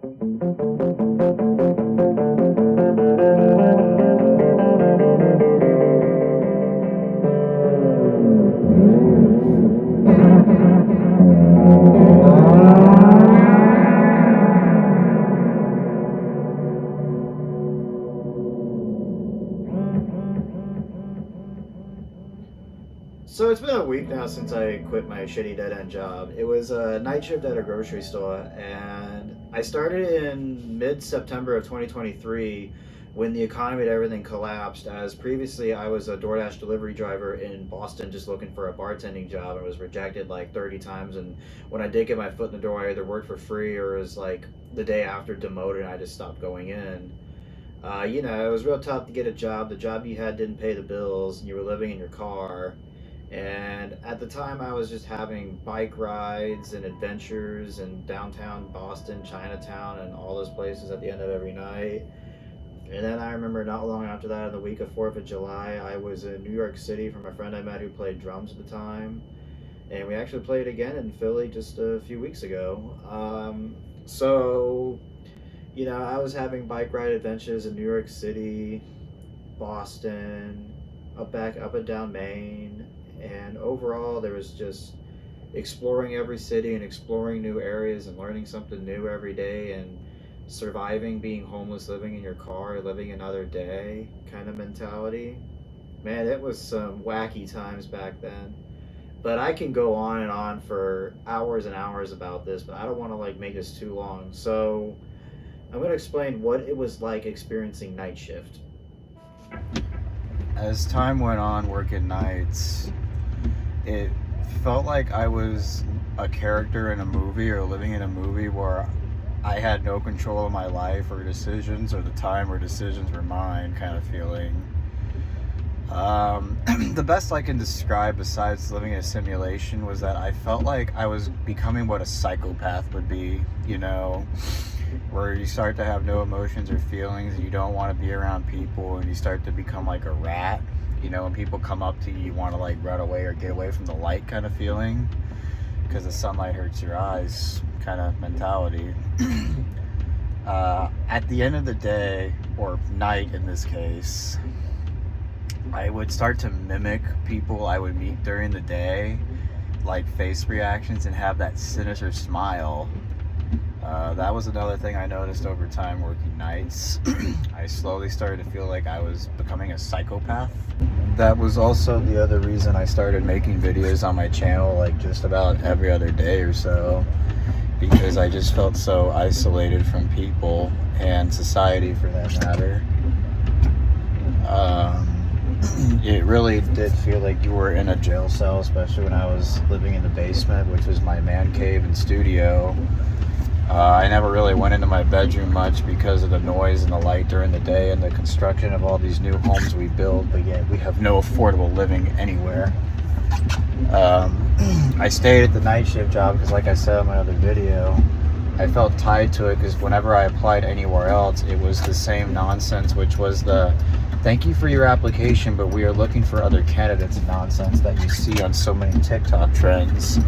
So it's been a week now since I quit my shitty dead end job. It was a night shift at a grocery store, and I started in mid September of 2023 when the economy and everything collapsed. As previously, I was a DoorDash delivery driver in Boston just looking for a bartending job and was rejected like 30 times. And when I did get my foot in the door, I either worked for free or was like the day after demoted, and I just stopped going in. It was real tough to get a job. The job you had didn't pay the bills, and you were living in your car. And at the time, I was just having bike rides and adventures in downtown Boston, Chinatown, and all those places at the end of every night. And then I remember not long after that, in the week of 4th of July, I was in New York City from a friend I met who played drums at the time. And we actually played again in Philly just a few weeks ago. I was having bike ride adventures in New York City, Boston, up and down Maine, and overall there was just exploring every city and exploring new areas and learning something new every day and surviving being homeless, living in your car, living another day kind of mentality. Man, it was some wacky times back then. But I can go on and on for hours and hours about this, but I don't want to like make this too long. So I'm going to explain what it was like experiencing night shift. As time went on working nights, it felt like I was a character in a movie or living in a movie where I had no control of my life or decisions, or the time or decisions were mine kind of feeling. The best I can describe besides living in a simulation was that I felt like I was becoming what a psychopath would be, where you start to have no emotions or feelings and you don't want to be around people and you start to become like a rat. When people come up to you, you want to like run away or get away from the light kind of feeling because the sunlight hurts your eyes kind of mentality. At the end of the day, or night in this case, I would start to mimic people I would meet during the day, like face reactions, and have that sinister smile. That was another thing I noticed over time working nights. I slowly started to feel like I was becoming a psychopath. That was also the other reason I started making videos on my channel like just about every other day or so, because I just felt so isolated from people and society for that matter. It really did feel like you were in a jail cell, especially when I was living in the basement, which was my man cave and studio. I never really went into my bedroom much because of the noise and the light during the day and the construction of all these new homes we build, but yet we have no affordable living anywhere. I stayed at the night shift job because, like I said in my other video, I felt tied to it because whenever I applied anywhere else, it was the same nonsense, which was the "thank you for your application, but we are looking for other candidates" nonsense that you see on so many TikTok trends.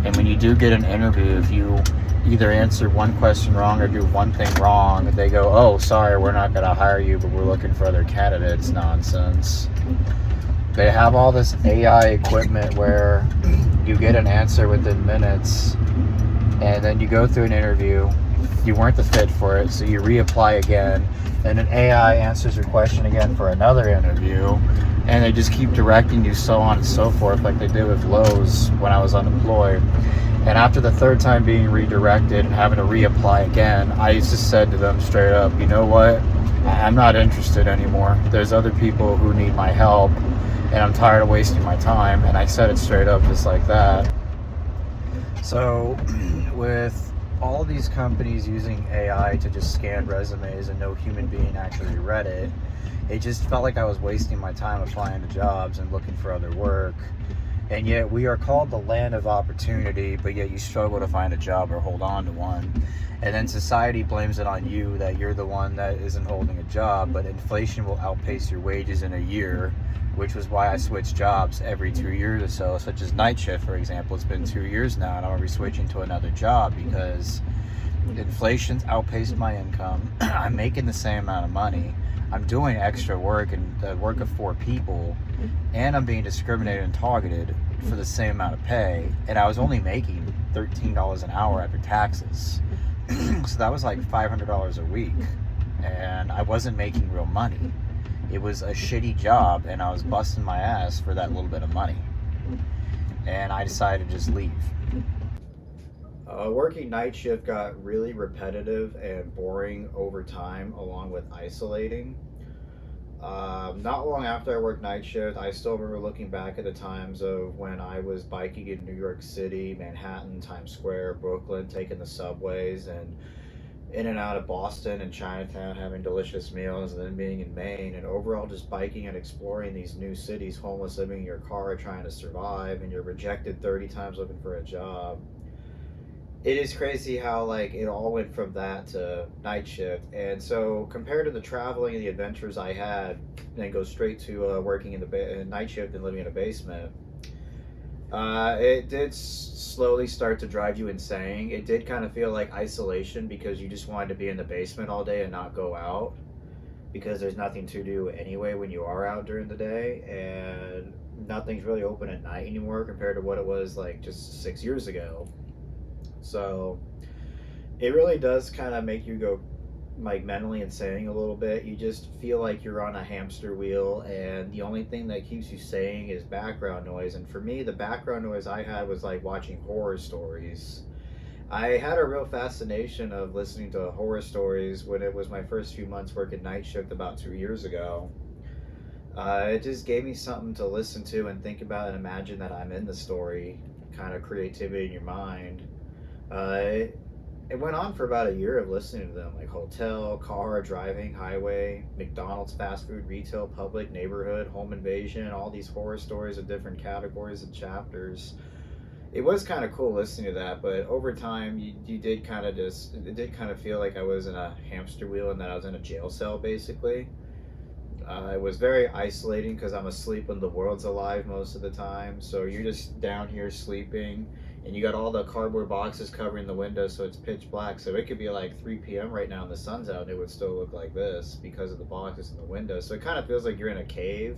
And when you do get an interview, if you either answer one question wrong or do one thing wrong, they go, "Oh, sorry, we're not going to hire you, but we're looking for other candidates" nonsense. They have all this AI equipment where you get an answer within minutes, and then you go through an interview, you weren't the fit for it, so you reapply again, and an AI answers your question again for another interview, and they just keep directing you so on and so forth, like they did with Lowe's when I was unemployed. And after the third time being redirected and having to reapply again, I just said to them straight up, "You know what? I'm not interested anymore. There's other people who need my help, and I'm tired of wasting my time." And I said it straight up just like that. So with all these companies using AI to just scan resumes and no human being actually read it, it just felt like I was wasting my time applying to jobs and looking for other work. And yet we are called the land of opportunity, but yet you struggle to find a job or hold on to one. And then society blames it on you that you're the one that isn't holding a job, but inflation will outpace your wages in a year, which was why I switch jobs every 2 years or so, such as night shift, for example. It's been 2 years now, and I'm going to be switching to another job because and inflation's outpaced my income. I'm making the same amount of money. I'm doing extra work and the work of 4 people, and I'm being discriminated and targeted for the same amount of pay, and I was only making $13 an hour after taxes. So that was like $500 a week, and I wasn't making real money. It was a shitty job, and I was busting my ass for that little bit of money. And I decided to just leave. Working night shift got really repetitive and boring over time, along with isolating. Not long after I worked night shift, I still remember looking back at the times of when I was biking in New York City, Manhattan, Times Square, Brooklyn, taking the subways, and in and out of Boston and Chinatown, having delicious meals, and then being in Maine, and overall just biking and exploring these new cities, homeless, living in your car, trying to survive, and you're rejected 30 times looking for a job. It is crazy how like it all went from that to night shift. And so compared to the traveling and the adventures I had, and then go straight to working in the night shift and living in a basement, it did slowly start to drive you insane. It did kind of feel like isolation because you just wanted to be in the basement all day and not go out, because there's nothing to do anyway when you are out during the day, and nothing's really open at night anymore compared to what it was like just 6 years ago. So it really does kind of make you go like mentally insane a little bit. You just feel like you're on a hamster wheel, and the only thing that keeps you sane is background noise. And for me, the background noise I had was like watching horror stories. I had a real fascination of listening to horror stories when it was my first few months working night shift about 2 years ago. It just gave me something to listen to and think about and imagine that I'm in the story, kind of creativity in your mind. It went on for about a year of listening to them, like hotel, car, driving, highway, McDonald's, fast food, retail, public, neighborhood, home invasion, all these horror stories of different categories and chapters. It was kind of cool listening to that, but over time, you did kind of just, it did kind of feel like I was in a hamster wheel and that I was in a jail cell, basically. It was very isolating because I'm asleep when the world's alive most of the time. So you're just down here sleeping, and you got all the cardboard boxes covering the window, so it's pitch black. So it could be like 3 p.m. right now and the sun's out, and it would still look like this because of the boxes in the window. So it kind of feels like you're in a cave.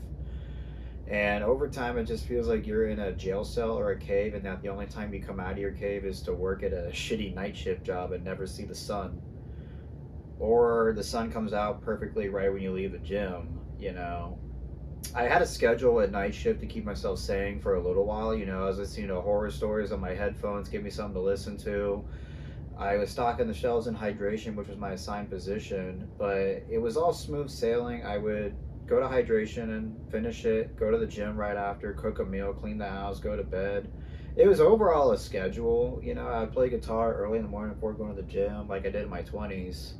And over time, it just feels like you're in a jail cell or a cave, and that the only time you come out of your cave is to work at a shitty night shift job and never see the sun. Or the sun comes out perfectly right when you leave the gym, you know. I had a schedule at night shift to keep myself sane for a little while, you know. I was listening to horror stories on my headphones, give me something to listen to. I was stocking the shelves in hydration, which was my assigned position, but it was all smooth sailing. I would go to hydration and finish it, go to the gym right after, cook a meal, clean the house, go to bed. It was overall a schedule, you know. I'd play guitar early in the morning before going to the gym like I did in my 20s.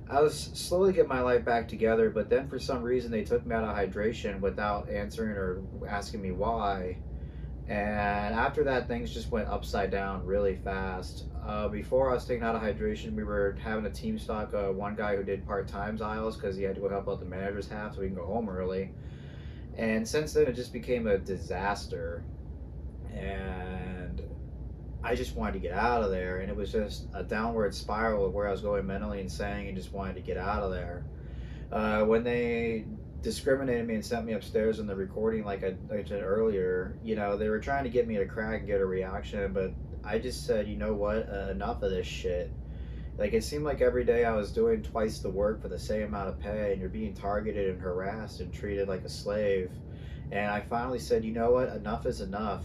I was slowly getting my life back together, but then for some reason they took me out of hydration without answering or asking me why. And after that, things just went upside down really fast. Before I was taken out of hydration, we were having a team stock one guy who did part-time aisles because he had to go help out the manager's half so he can go home early. And since then, it just became a disaster. And I just wanted to get out of there, and it was just a downward spiral of where I was going mentally insane and just wanted to get out of there. When they discriminated me and sent me upstairs in the recording, like I said earlier, you know, they were trying to get me to crack and get a reaction, but I just said, you know what, enough of this shit. Like, it seemed like every day I was doing twice the work for the same amount of pay, and you're being targeted and harassed and treated like a slave. And I finally said, you know what, enough is enough.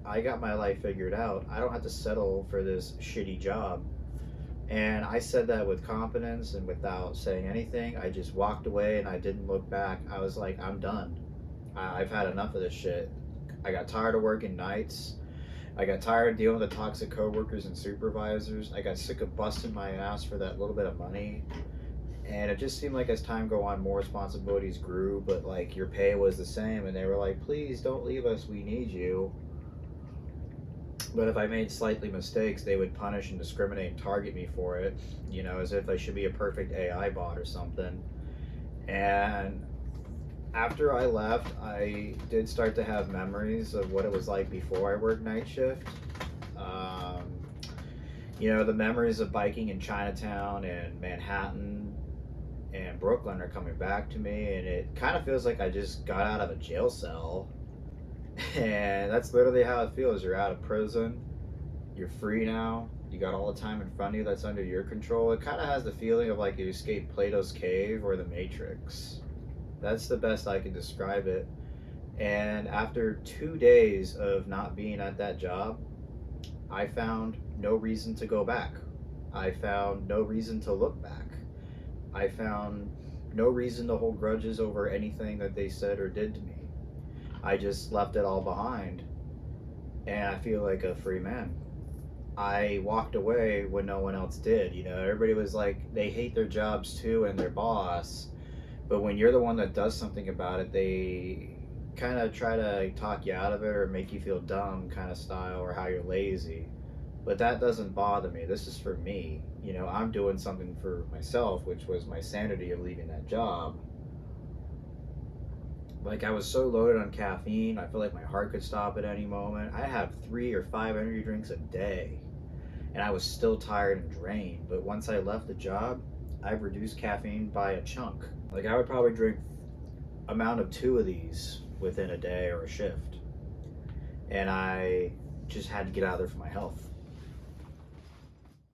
I got my life figured out. I don't have to settle for this shitty job. And I said that with confidence and without saying anything. I just walked away and I didn't look back. I was like, I'm done. I've had enough of this shit. I got tired of working nights. I got tired of dealing with the toxic coworkers and supervisors. I got sick of busting my ass for that little bit of money. And it just seemed like as time go on, more responsibilities grew, but like your pay was the same. And they were like, please don't leave us. We need you. But if I made slightly mistakes, they would punish and discriminate and target me for it, you know, as if I should be a perfect AI bot or something. And after I left, I did start to have memories of what it was like before I worked night shift. You know, the memories of biking in Chinatown and Manhattan and Brooklyn are coming back to me, and it kind of feels like I just got out of a jail cell. And that's literally how it feels. You're out of prison, you're free now, you got all the time in front of you that's under your control. It kind of has the feeling of like you escaped Plato's cave or the Matrix. That's the best I can describe it. And after 2 days of not being at that job, I found no reason to go back. I found no reason to look back. I found no reason to hold grudges over anything that they said or did to me. I just left it all behind, and I feel like a free man. I walked away when no one else did. You know, everybody was like, they hate their jobs too and their boss, but when you're the one that does something about it, they kind of try to talk you out of it or make you feel dumb, kind of style, or how you're lazy. But that doesn't bother me. This is for me. You know, I'm doing something for myself, which was my sanity of leaving that job. Like, I was so loaded on caffeine, I feel like my heart could stop at any moment. I have 3 or 5 energy drinks a day, and I was still tired and drained. But once I left the job, I've reduced caffeine by a chunk. Like, I would probably drink amount of 2 of these within a day or a shift. And I just had to get out of there for my health.